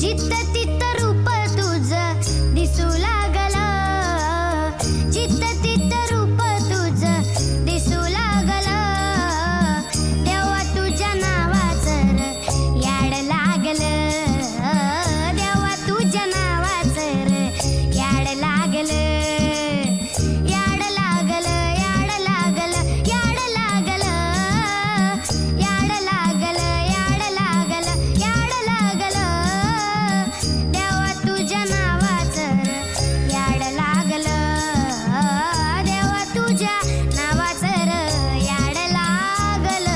जित्त तित्त रूप तुझं दिसू लागला, जित्त तित्त रूप तुझं दिसू लागला, देवा तुझ्या नावाचं र याड लागलं, देवा तुझ्या नावाचं र याड लागलं, याड लागलं, याड लागलं, याड लागलं, याड लागलं, याड लागलं, याड लागलं, देवा तुझ्या नावाचं याड लागलं, देवा तुझ्या नावाचं याड लागलं.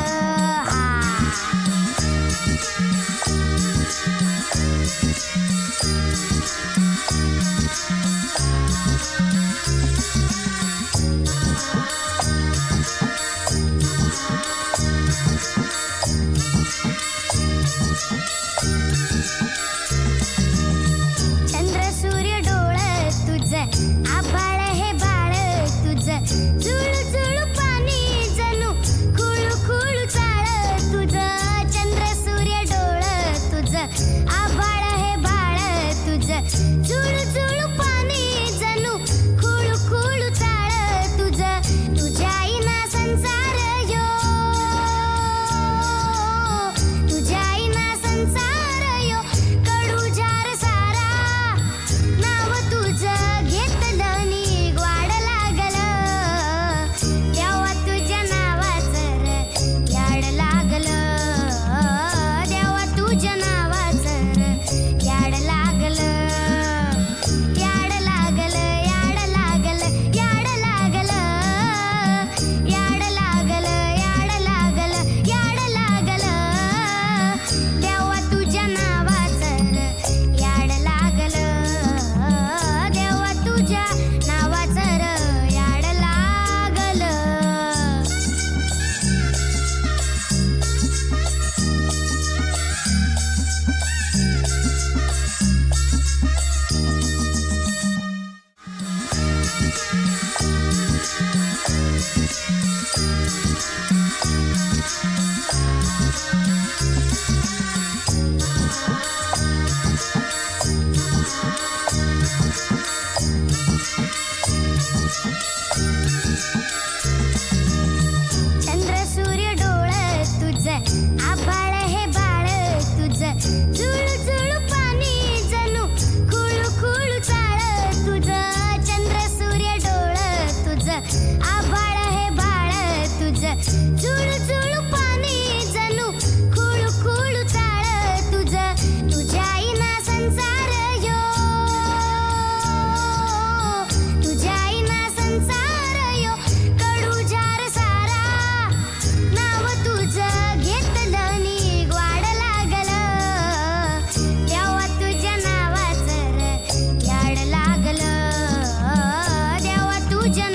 चंद्र सूर्य डोळं तुझं, आभाळ हे बाळ तुझं, जुळू जुळू पाणी जणू खुळू खुळू चाळ तुझं. चंद्र सूर्य डोळं तुझं, आभाळ हे बाळ तुझं, जुळू जुळू पाणी जणू खुळू खुळू चाळ तुझं. तुझ्या आईना संसार यो, तुझ्या आईना संसार यो, कडू जार सारा, नाव तुझं घेतलं नि वाढ लागलं, देवा तुझ्या नावाचं याड लागलं, देवा तुझ्या नावाचं याड लागलं, याड लागलं, याड लागलं, याड लागलं, याड लागलं, याड लागलं, याड लागलं, देवा तुझ्या नावाचं याड लागलं, देवा तुझ्या नावाचं याड लागलं. चंद्र सूर्य डोळं तुझं, आभाळ हे बाळ तुझं, जुळू जुळू पाणी जणू खुळू खुळू चाळ तुझं. चंद्र सूर्य डोळं तुझं, आभाळ हे बाळ तुझं, जुळू जुळू पाणी जणू खुळू खुळू चाळ तुझं. तुझ्या आईना संसार यो, तुझ्या आईना संसार यो, कडू जार सारा, नाव तुझं घेतलं नि वाढ लागलं, देवा तुझ्या नावाचं याड लागलं, देवा तुझ्या